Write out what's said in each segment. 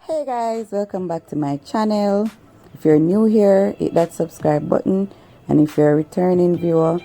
Hey guys, welcome back to my channel. If you're new here, hit that subscribe button, and if you're a returning viewer,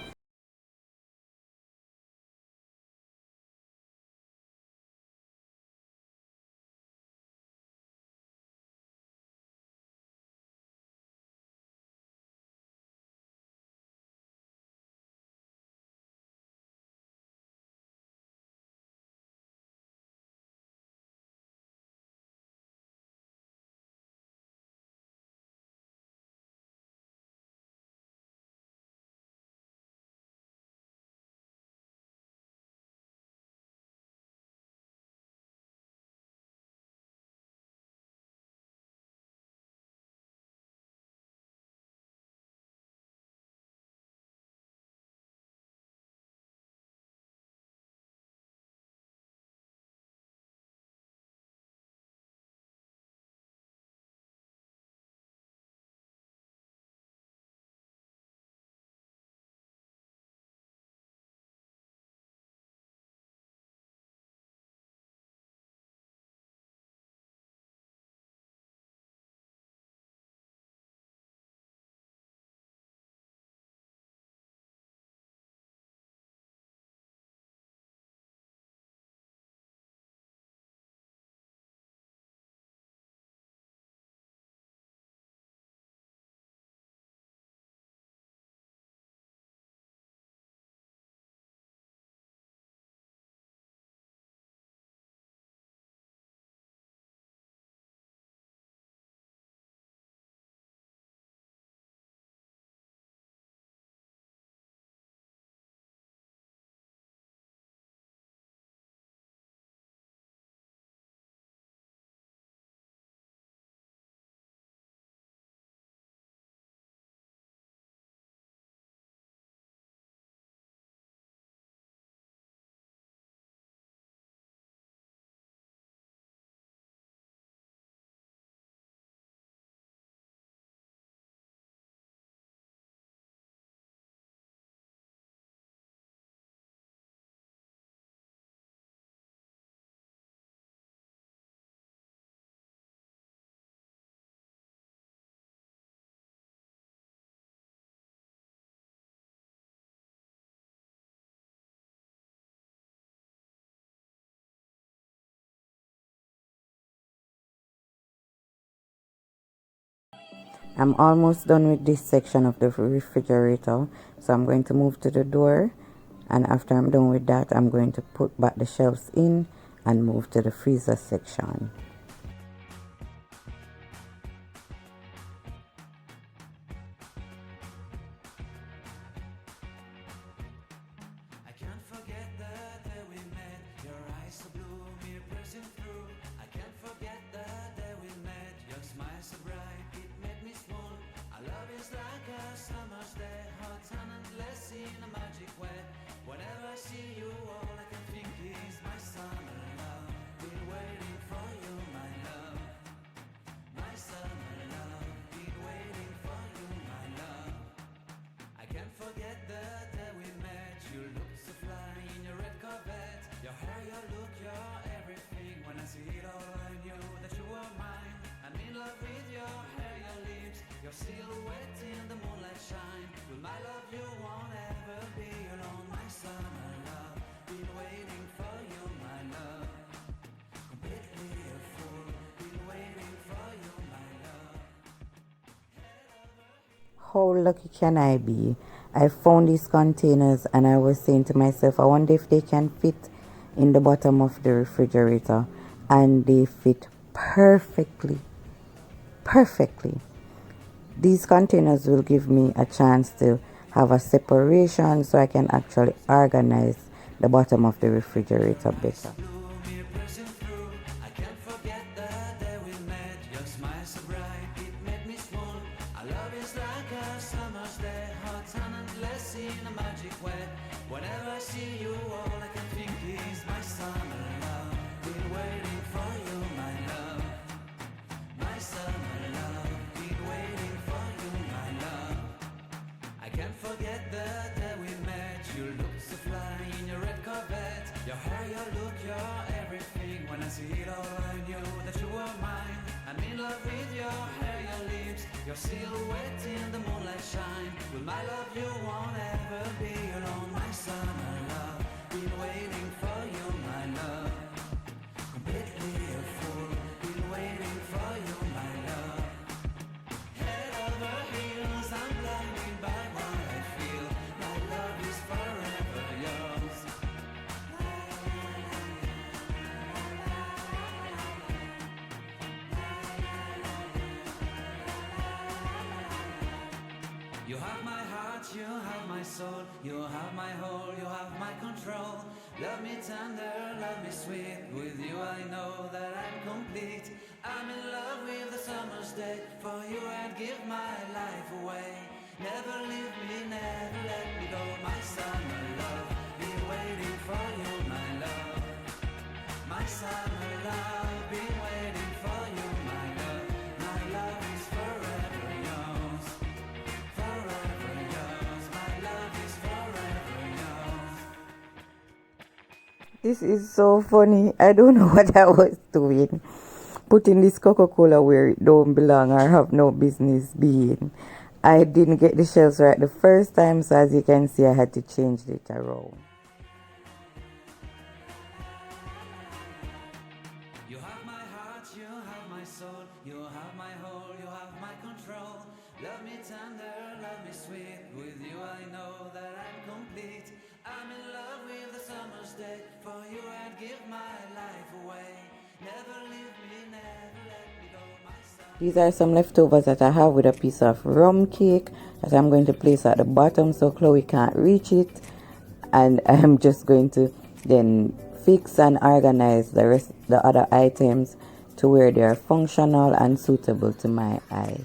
I'm almost done with this section of the refrigerator. So I'm going to move to the door, and after I'm done with that, I'm going to put back the shelves in and move to the freezer section. How lucky can I be? I found these containers and I was saying to myself, I wonder if they can fit in the bottom of the refrigerator, and they fit perfectly. Perfectly. These containers will give me a chance to have a separation so I can actually organize the bottom of the refrigerator better. Your hair, your look, your everything. When I see it all, I knew that you were mine. in love with your hair, your lips, your silhouette in the moonlight shine. With my love you won't ever be alone, my summer love. Been waiting for you, my love. Completely a fool. Been waiting for you, my love. Head over heels, I'm blinded by what I feel. My love is forever yours. You have my heart, you have my soul, you have my whole, you have my control. Love me tender, love me sweet. With you I know that I'm complete. I'm in love with the summer's day. For you I'd give my life away. Never leave me, never let me go. My summer love, been waiting for you, my love. My summer love, been waiting for you, my love. My love is forever yours. Forever yours, my love is forever yours. This is so funny. I don't know what I was doing. Putting this Coca-Cola where it don't belong or have no business being. I didn't get the shelves right the first time, so as you can see, I had to change it around. You have my heart, you have my soul, you have my whole, you have my control. Love me tender, love me sweet. With you I know that I'm complete. I'm in love with the summer's day. For you I'd give my life away. Never leave me, never let me go, my son. These are some leftovers that I have with a piece of rum cake that I'm going to place at the bottom so Chloe can't reach it. And I'm just going to then fix and organize the other items to where they are functional and suitable to my eye.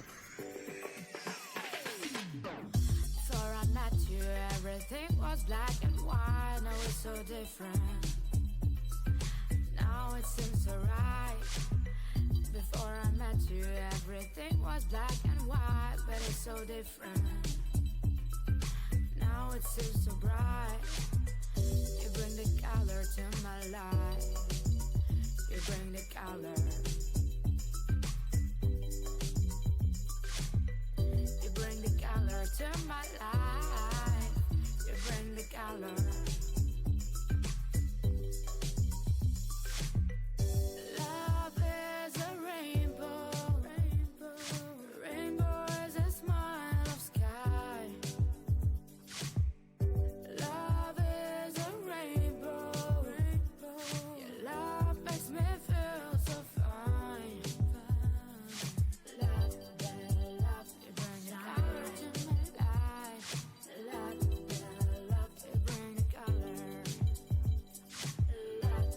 Before I met you, everything was black and white. Now it's so different. Now it seems so right. Before I met you, everything was black and white, but it's so different. Now it seems so bright. You bring the color to my life. You bring the color. You bring the color to my life. You bring the color. Love is a rainbow. Rainbow is a smile of sky. Love is a rainbow. Your love makes me feel so fine. Love, you bring the color to my life. Love, you bring the color. Love,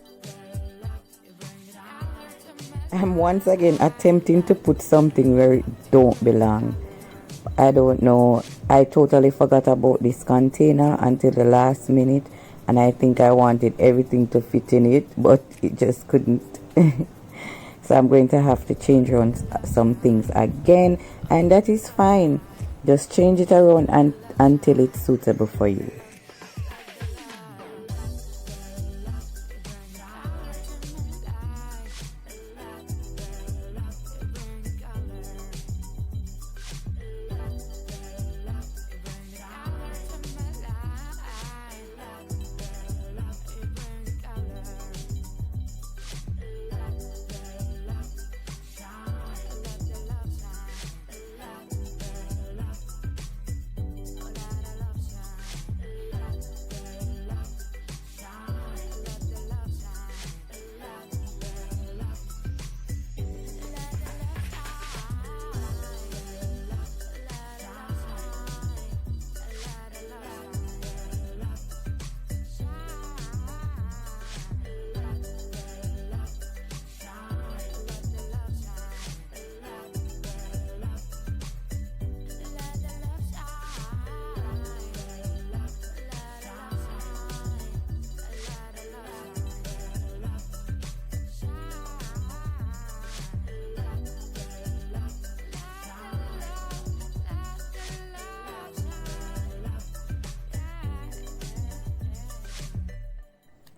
you bring the color to my life. I'm once again attempting to put something where it don't belong. I don't know. I totally forgot about this container until the last minute, and I think I wanted everything to fit in it, but it just couldn't. So I'm going to have to change around some things again, and that is fine. Just change it around until it's suitable for you.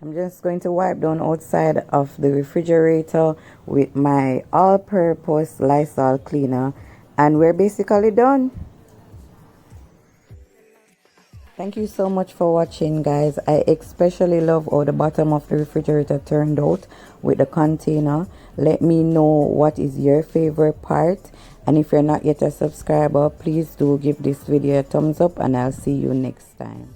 I'm just going to wipe down outside of the refrigerator with my all-purpose Lysol cleaner, and we're basically done. Thank you so much for watching, guys. I especially love how the bottom of the refrigerator turned out with the container. Let me know what is your favorite part, and if you're not yet a subscriber, please do give this video a thumbs up, and I'll see you next time.